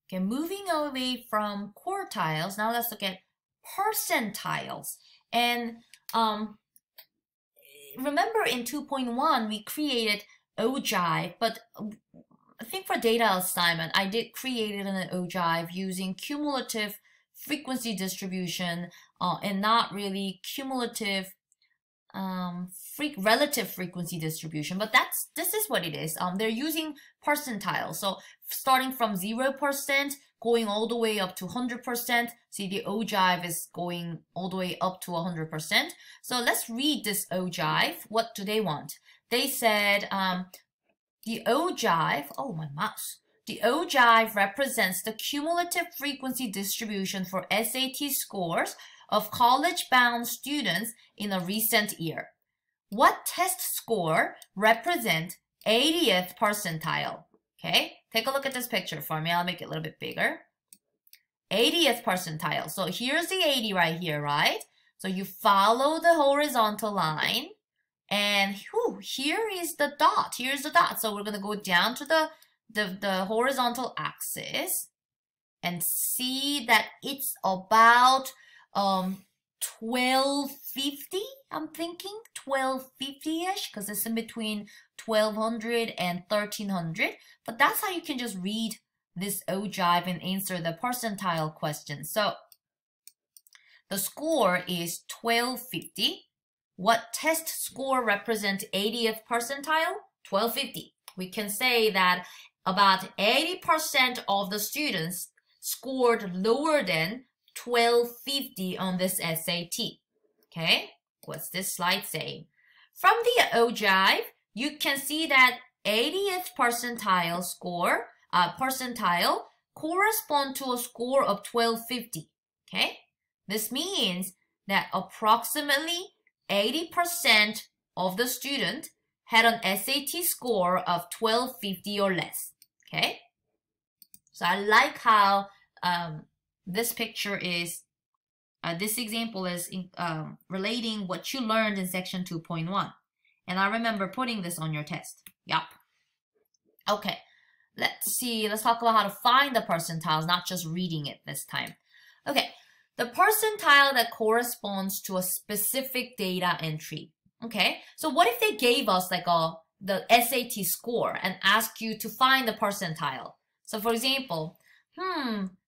Okay, moving away from quartiles, now let's look at percentiles. And remember in 2.1 we created ogive, but I think for data assignment I did create it in an ogive using cumulative frequency distribution and not really cumulative relative frequency distribution, but this is what it is. They're using percentiles, so starting from 0% going all the way up to 100%. See, the ogive is going all the way up to 100%. So let's read this ogive. What do they want? They said the ogive, oh my mouse, the ogive represents the cumulative frequency distribution for SAT scores of college-bound students in a recent year. What test score represents 80th percentile? Okay, take a look at this picture for me. I'll make it a little bit bigger. 80th percentile. So here's the 80 right here, right? So you follow the horizontal line, and here is the dot. Here's the dot. So we're going to go down to the horizontal axis and see that it's about 1250, I'm thinking 1250-ish, because it's in between 1200 and 1300. But that's how you can just read this ogive and answer the percentile question. So the score is 1250. What test score represents 80th percentile? 1250. We can say that about 80% of the students scored lower than 1250 on this SAT. Okay, what's this slide saying? From the ogive, you can see that 80th percentile score, percentile correspond to a score of 1250. Okay, this means that approximately 80% of the student had an SAT score of 1250 or less. Okay, so I like how this picture is, this example is relating what you learned in section 2.1. And I remember putting this on your test. Yup. Okay, let's see. Let's talk about how to find the percentiles, not just reading it this time. Okay, the percentile that corresponds to a specific data entry. Okay, so what if they gave us like the SAT score and asked you to find the percentile? So for example,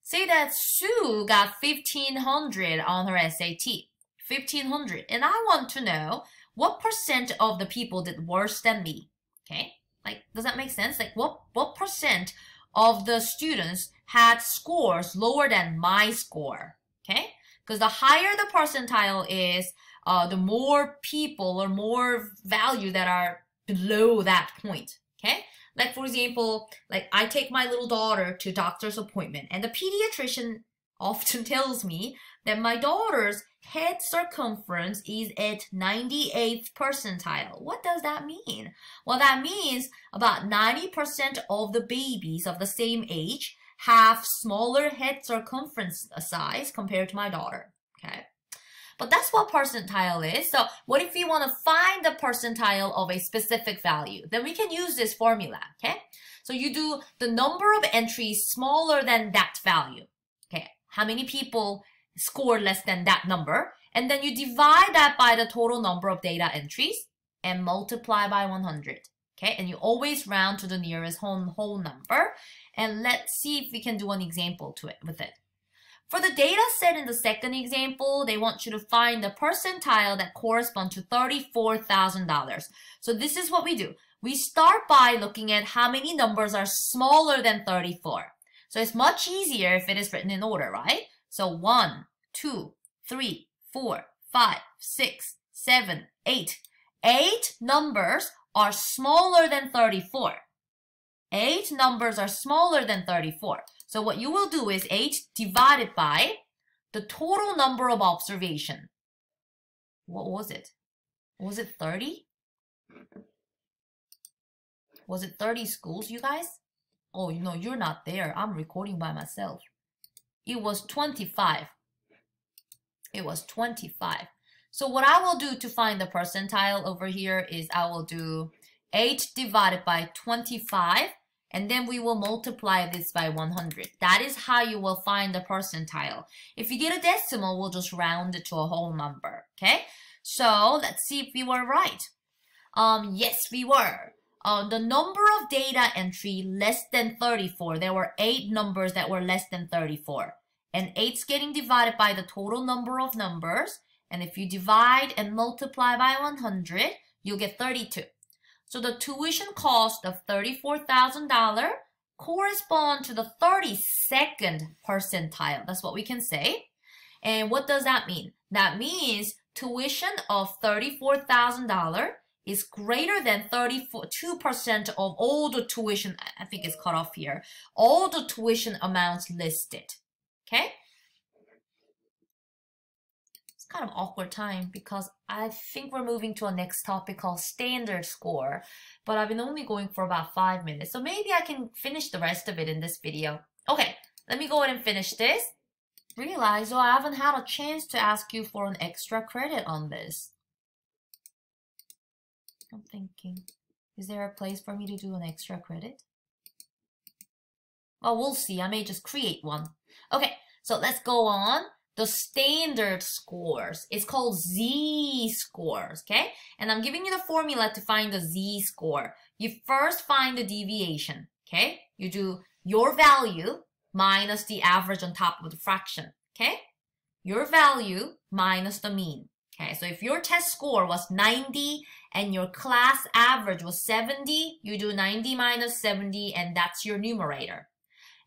say that Sue got 1500 on her SAT. 1500. And I want to know what percent of the people did worse than me. Okay? Like, does that make sense? Like, what percent of the students had scores lower than my score? Okay? Because the higher the percentile is, the more people or more value that are below that point. Okay? Like, for example, like I take my little daughter to doctor's appointment, and the pediatrician often tells me that my daughter's head circumference is at 98th percentile. What does that mean? Well, that means about 90% of the babies of the same age have smaller head circumference size compared to my daughter. Okay? But that's what percentile is. So what if we want to find the percentile of a specific value? Then we can use this formula, okay? So you do the number of entries smaller than that value. Okay, how many people scored less than that number? And then you divide that by the total number of data entries and multiply by 100. Okay, and you always round to the nearest whole number. And let's see if we can do an example with it. For the data set in the second example, they want you to find the percentile that corresponds to $34,000. So this is what we do. We start by looking at how many numbers are smaller than 34. So it's much easier if it is written in order, right? So 1, 2, 3, 4, 5, 6, 7, 8. 8 numbers are smaller than 34. 8 numbers are smaller than 34. So what you will do is 8 divided by the total number of observation. What was it? Was it 30? Was it 30 schools, you guys? Oh, no, you're not there. I'm recording by myself. It was 25. It was 25. So what I will do to find the percentile over here is I will do 8 divided by 25. and then we will multiply this by 100. That is how you will find the percentile. If you get a decimal, we'll just round it to a whole number, okay? So let's see if we were right. Yes, we were. The number of data entry less than 34, there were 8 numbers that were less than 34. And 8's getting divided by the total number of numbers. And if you divide and multiply by 100, you'll get 32. So the tuition cost of $34,000 correspond to the 32nd percentile. That's what we can say. And what does that mean? That means tuition of $34,000 is greater than 32% of all the tuition, I think it's cut off here, all the tuition amounts listed. Okay? It's kind of awkward time because I think we're moving to a next topic called standard score, but I've been only going for about 5 minutes, so maybe I can finish the rest of it in this video. Okay, let me go ahead and finish this. Realize, I haven't had a chance to ask you for an extra credit on this. I'm thinking, is there a place for me to do an extra credit? Well, we'll see. I may just create one. Okay, so let's go on. The standard scores. It's called z-scores, okay? And I'm giving you the formula to find the z-score. You first find the deviation, okay? You do your value minus the average on top of the fraction, okay? Your value minus the mean. Okay, so if your test score was 90 and your class average was 70, you do 90 minus 70 and that's your numerator.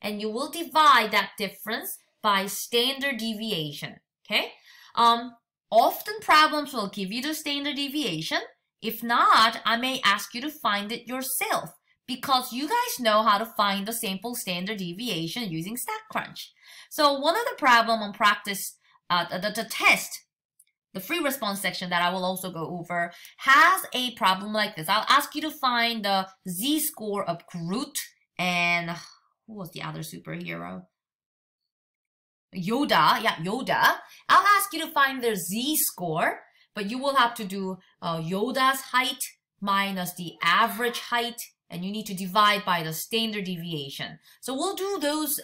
And you will divide that difference by standard deviation, okay? Often problems will give you the standard deviation. If not, I may ask you to find it yourself because you guys know how to find the sample standard deviation using StatCrunch. So one of the problem on practice, the test, the free response section that I will also go over, has a problem like this. I'll ask you to find the z-score of Groot and who was the other superhero? Yoda. Yeah, Yoda. I'll ask you to find their z-score, but you will have to do Yoda's height minus the average height, and you need to divide by the standard deviation. So we'll do those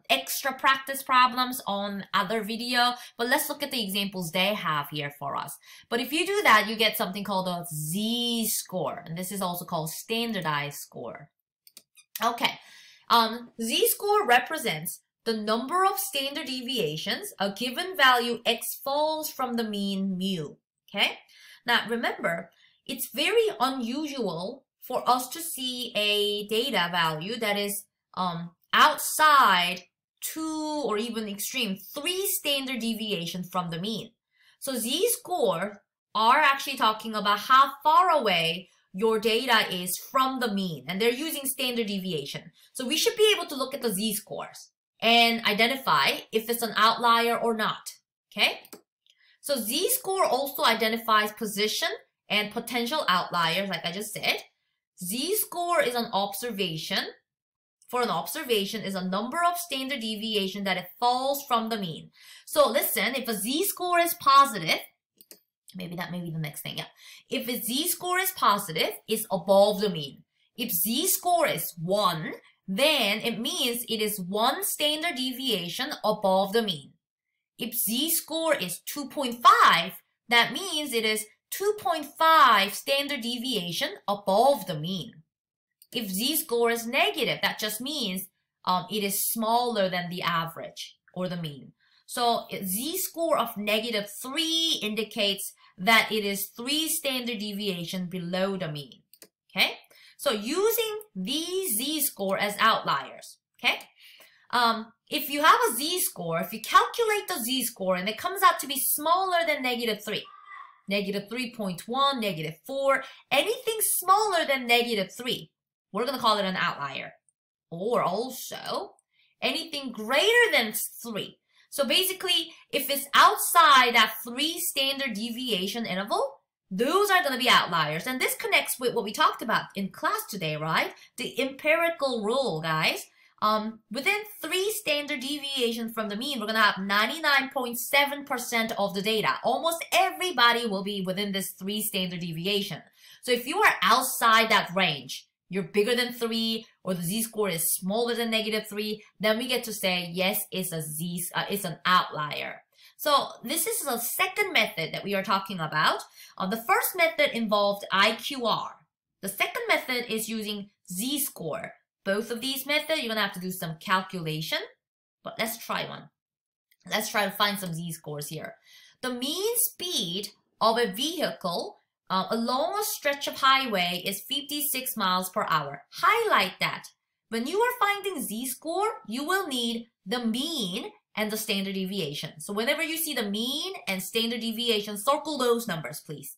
extra practice problems on other video, but let's look at the examples they have here for us. But if you do that, you get something called a z-score, and this is also called standardized score. Okay, z-score represents the number of standard deviations a given value x falls from the mean mu. Okay, now remember, it's very unusual for us to see a data value that is outside 2 or even extreme 3 standard deviations from the mean. So z-scores are actually talking about how far away your data is from the mean, and they're using standard deviation. So we should be able to look at the z-scores and identify if it's an outlier or not, okay? So z-score also identifies position and potential outliers, like I just said. Z-score is an observation. For an observation is a number of standard deviation that it falls from the mean. So listen, if a z-score is positive, maybe that may be the next thing, yeah. If a z-score is positive, it's above the mean. If z-score is 1, then it means it is 1 standard deviation above the mean. If z-score is 2.5, that means it is 2.5 standard deviation above the mean. If z-score is negative, that just means it is smaller than the average or the mean. So z-score of -3 indicates that it is 3 standard deviation below the mean. Okay? So using these z-score as outliers, okay? If you have a z-score, if you calculate the z-score and it comes out to be smaller than -3, -3.1, -4, anything smaller than -3, we're going to call it an outlier. Or also, anything greater than 3. So basically, if it's outside that 3 standard deviation interval, those are going to be outliers. And this connects with what we talked about in class today, right? The empirical rule, guys. Within 3 standard deviations from the mean, we're going to have 99.7% of the data. Almost everybody will be within this 3 standard deviation. So if you are outside that range, you're bigger than 3 or the z-score is smaller than -3, then we get to say, yes, it's it's an outlier. So this is the second method that we are talking about. The first method involved IQR. The second method is using z-score. Both of these methods, you're going to have to do some calculation, but let's try one. Let's try to find some z-scores here. The mean speed of a vehicle along a stretch of highway is 56 miles per hour. Highlight that. When you are finding z-score, you will need the mean and the standard deviation. So whenever you see the mean and standard deviation, circle those numbers, please.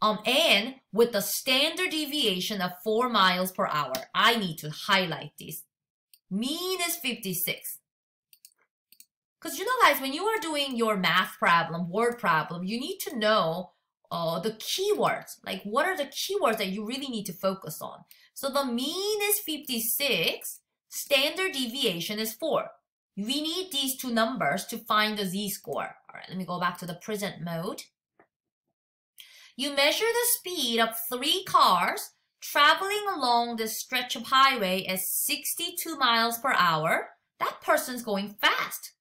And with the standard deviation of 4 miles per hour, I need to highlight this. Mean is 56. Because you know, guys, when you are doing your math problem, word problem, you need to know the keywords. Like, what are the keywords that you really need to focus on? So the mean is 56, standard deviation is 4. We need these two numbers to find the z-score. All right, let me go back to the present mode. You measure the speed of 3 cars traveling along this stretch of highway at 62 miles per hour. That person's going fast.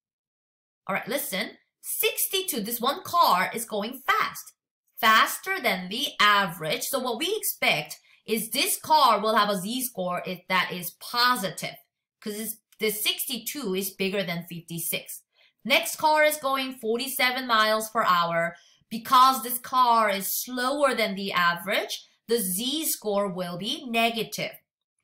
All right, listen. 62, this one car is going fast. Faster than the average. So what we expect is this car will have a z-score that is positive. Because the 62 is bigger than 56. Next car is going 47 miles per hour. Because this car is slower than the average, the z-score will be negative.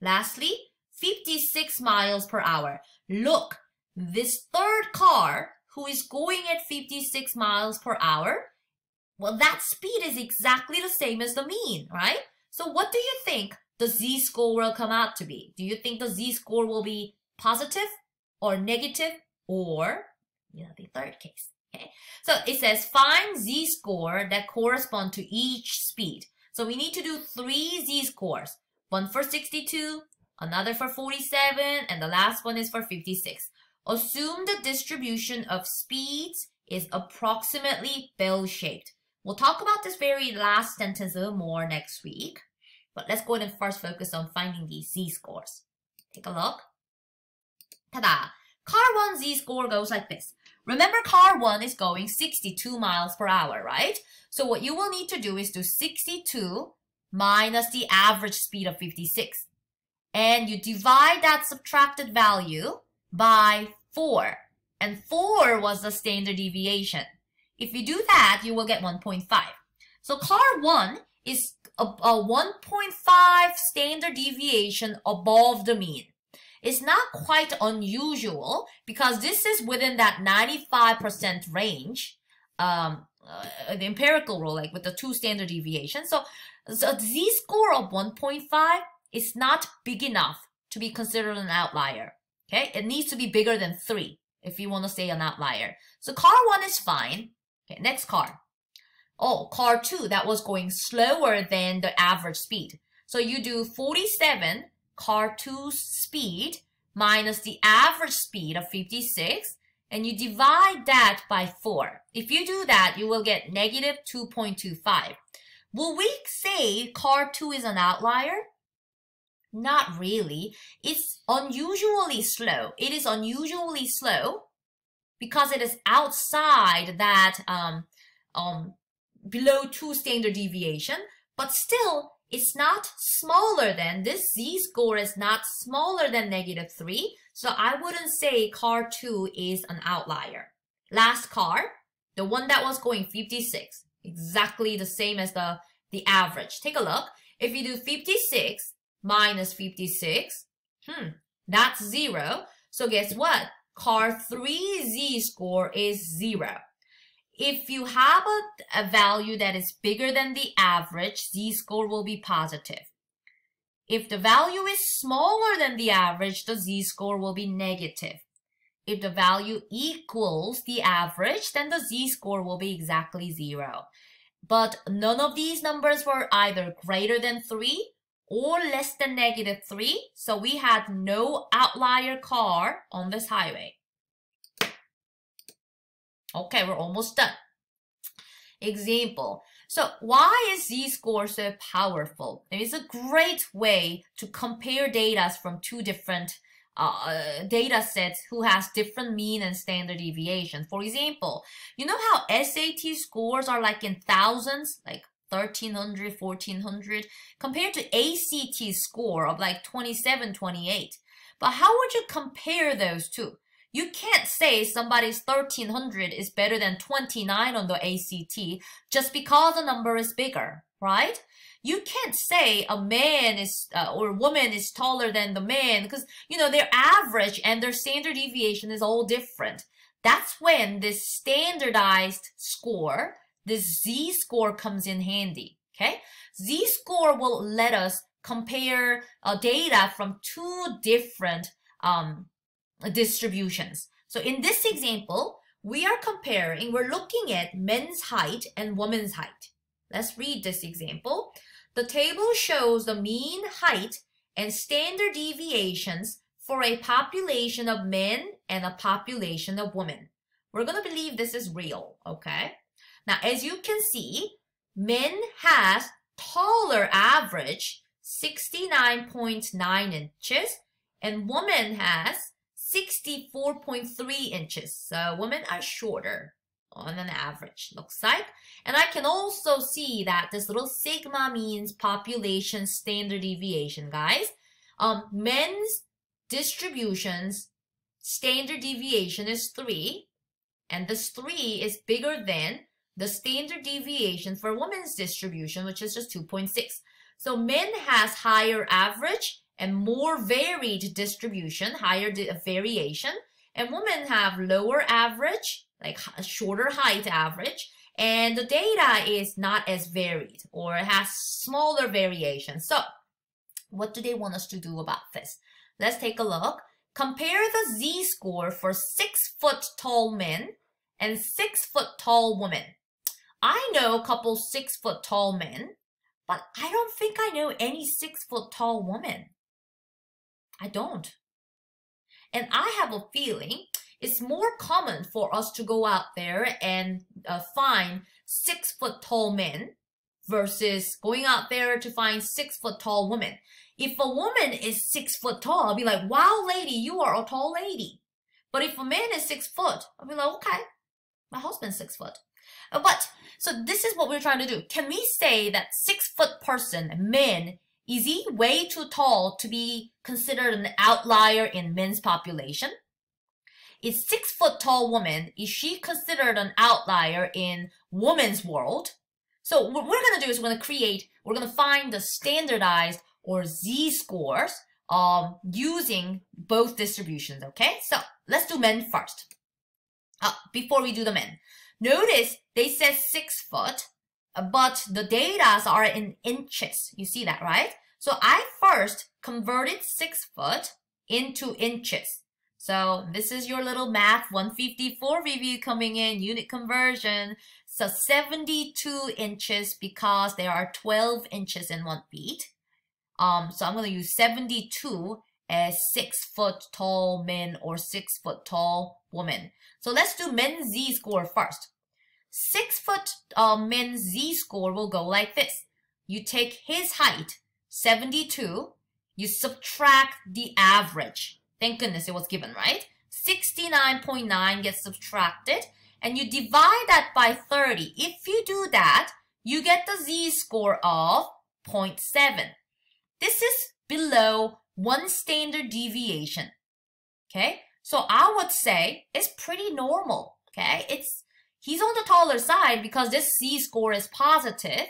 Lastly, 56 miles per hour. Look, this third car who is going at 56 miles per hour, well, that speed is exactly the same as the mean, right? So what do you think the z-score will come out to be? Do you think the z-score will be positive or negative or, the third case? Okay. So it says find z-score that correspond to each speed. So we need to do 3 z-scores. One for 62, another for 47, and the last one is for 56. Assume the distribution of speeds is approximately bell-shaped. We'll talk about this very last sentence a little more next week. But let's go ahead and first focus on finding these z-scores. Take a look. Ta-da! Car 1 z-score goes like this. Remember, car 1 is going 62 miles per hour, right? So what you will need to do is do 62 minus the average speed of 56. And you divide that subtracted value by 4. And 4 was the standard deviation. If you do that, you will get 1.5. So car 1 is a 1.5 standard deviation above the mean. It's not quite unusual because this is within that 95% range, the empirical rule, like with the 2 standard deviations. So a z-score of 1.5 is not big enough to be considered an outlier. Okay, it needs to be bigger than 3 if you want to say an outlier. So car 1 is fine. Okay, next car. Oh, car 2, that was going slower than the average speed. So you do 47 car 2's speed minus the average speed of 56, and you divide that by 4. If you do that, you will get negative 2.25. Will we say car 2 is an outlier? Not really. It's unusually slow. It is unusually slow because it is outside that below 2 standard deviation, but still it's not smaller than, this z-score is not smaller than negative 3, so I wouldn't say car 2 is an outlier. Last car, the one that was going 56, exactly the same as the average. Take a look. If you do 56 minus 56, that's 0. So guess what? Car 3 z-score is 0. If you have a value that is bigger than the average, z-score will be positive. If the value is smaller than the average, the z-score will be negative. If the value equals the average, then the z-score will be exactly 0. But none of these numbers were either greater than 3 or less than negative 3, so we had no outlier car on this highway. Okay, we're almost done. Example. So why is z-score so powerful? It's a great way to compare data from two different data sets who has different mean and standard deviation. For example, you know how SAT scores are like in thousands, like 1300, 1400, compared to ACT score of like 27, 28. But how would you compare those two? You can't say somebody's 1300 is better than 29 on the ACT just because the number is bigger, right? You can't say a man is or woman is taller than the man because, you know, their average and their standard deviation is all different. That's when this standardized score, this z-score, comes in handy, okay? Z-score will let us compare data from two different distributions. So in this example, we're looking at men's height and women's height. Let's read this example. The table shows the mean height and standard deviations for a population of men and a population of women. We're going to believe this is real, okay? Now, as you can see, men has taller average 69.9 inches and women has 64.3 inches. So women are shorter on an average, looks like. And I can also see that this little sigma means population standard deviation, guys. Men's distribution's standard deviation is 3, and this 3 is bigger than the standard deviation for women's distribution, which is just 2.6. So men has higher average and more varied distribution, higher variation, and women have lower average, like shorter height average, and the data is not as varied or it has smaller variation. So what do they want us to do about this? Let's take a look. Compare the z-score for 6-foot tall men and 6-foot tall women. I know a couple 6-foot tall men, but I don't think I know any 6-foot tall women. I don't. And I have a feeling it's more common for us to go out there and find 6-foot tall men versus going out there to find 6-foot tall women. If a woman is 6 foot tall, I'll be like, wow, lady, you are a tall lady. But if a man is 6 foot, I'll be like, okay, my husband's 6 foot. So this is what we're trying to do. Can we say that 6-foot person, man, is he way too tall to be considered an outlier in men's population? Is 6-foot tall woman, is she considered an outlier in women's world? So what we're going to do is we're going to find the standardized or z-scores using both distributions, okay? So let's do men first. Before we do the men, notice they said 6 foot, but the data are in inches. You see that, right? So I first converted 6 foot into inches. So this is your little math 154 review coming in, unit conversion. So 72 inches because there are 12 inches in 1 feet. So I'm going to use 72 as 6-foot tall men or 6-foot tall woman. So let's do men's z-score first. 6-foot men's z-score will go like this. You take his height, 72, you subtract the average. Thank goodness it was given, right? 69.9 gets subtracted, and you divide that by 30. If you do that, you get the z-score of 0.7. This is below 1 standard deviation, okay? So I would say it's pretty normal, okay? He's on the taller side because this z-score is positive,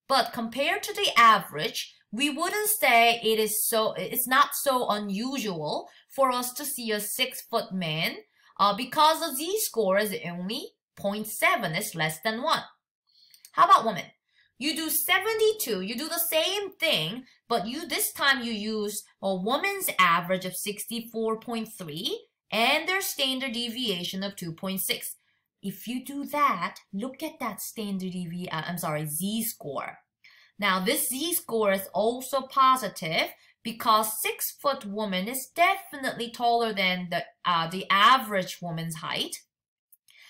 but compared to the average, we wouldn't say it's not so unusual for us to see a 6-foot man because the z-score is only 0.7, it's less than 1. How about women? You do 72, you do the same thing, but this time you use a woman's average of 64.3 and their standard deviation of 2.6. If you do that, look at that z-score. Now this z-score is also positive because 6-foot woman is definitely taller than the average woman's height,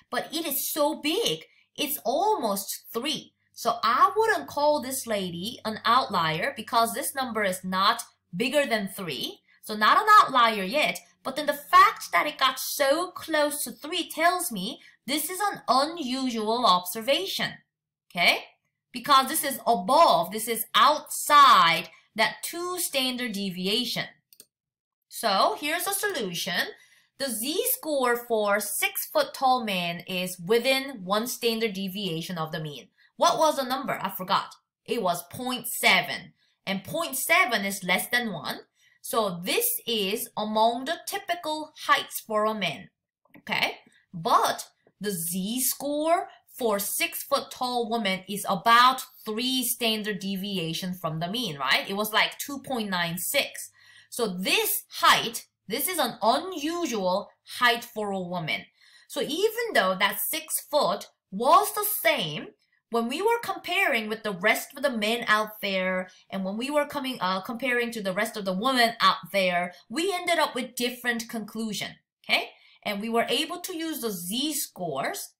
but it is so big, it's almost 3. So I wouldn't call this lady an outlier because this number is not bigger than 3. So not an outlier yet, but then the fact that it got so close to 3 tells me this is an unusual observation, okay? Because this is above, this is outside that 2 standard deviation. So here's a solution. The z-score for 6-foot-tall man is within 1 standard deviation of the mean. What was the number? I forgot. It was 0.7. And 0.7 is less than 1. So this is among the typical heights for a man. Okay? But the z-score for 6-foot-tall woman is about 3 standard deviation from the mean, right? It was like 2.96. So this height, this is an unusual height for a woman. So even though that 6 foot was the same, when we were comparing with the rest of the men out there, and when we were comparing to the rest of the women out there, we ended up with different conclusion, okay? And we were able to use the z-scores,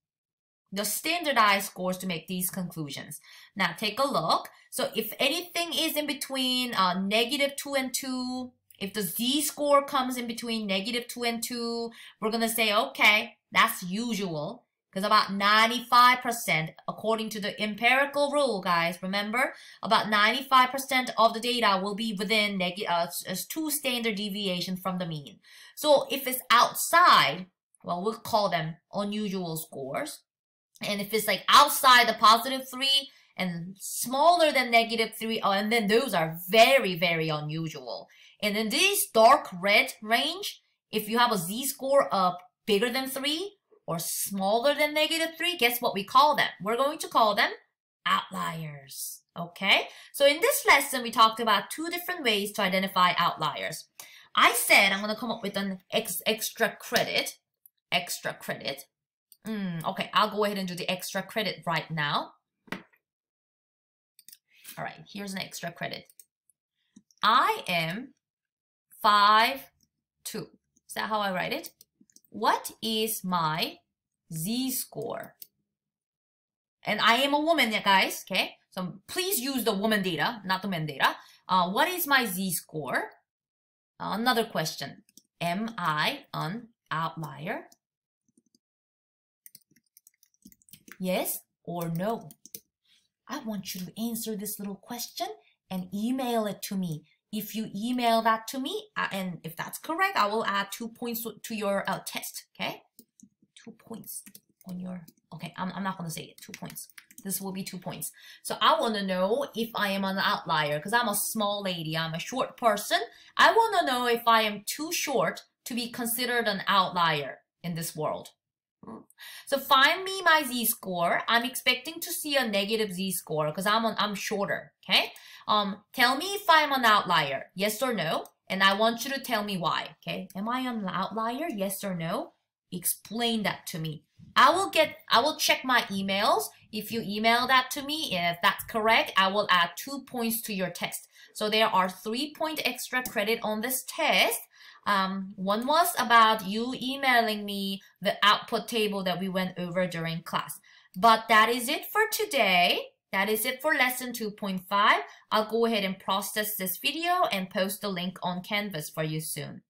the standardized scores, to make these conclusions. Now take a look. So if anything is in between -2 and 2, if the z-score comes in between -2 and 2, we're going to say, okay, that's usual. Because about 95%, according to the empirical rule, guys, remember, about 95% of the data will be within 2 standard deviation from the mean. So if it's outside, well, we'll call them unusual scores. And if it's like outside the +3 and smaller than -3, and then those are very, very unusual. And in this dark red range, if you have a z-score of bigger than 3, or smaller than -3, guess what we call them? We're going to call them outliers, okay? So in this lesson, we talked about 2 different ways to identify outliers. I said I'm going to come up with an extra credit. Okay, I'll go ahead and do the extra credit right now. All right, here's an extra credit. I am 5'2". Is that how I write it? What is my z-score? And I am a woman, guys, okay? So please use the woman data, not the men data. What is my z-score? Another question. Am I an outlier? Yes or no? I want you to answer this little question and email it to me. If you email that to me, and if that's correct, I will add 2 points to your test, okay? 2 points on your, okay, I'm not going to say it, 2 points. This will be 2 points. So I want to know if I am an outlier, because I'm a small lady, I'm a short person. I want to know if I am too short to be considered an outlier in this world. So find me my z-score. I'm expecting to see a negative z-score because I'm shorter, okay? Tell me if I'm an outlier, yes or no, and I want you to tell me why, okay? Am I an outlier, yes or no? Explain that to me. I will check my emails. If you email that to me, and if that's correct, I will add 2 points to your test. So there are 3-point extra credit on this test. One was about you emailing me the output table that we went over during class. But that is it for today. That is it for lesson 2.5. I'll go ahead and process this video and post the link on Canvas for you soon.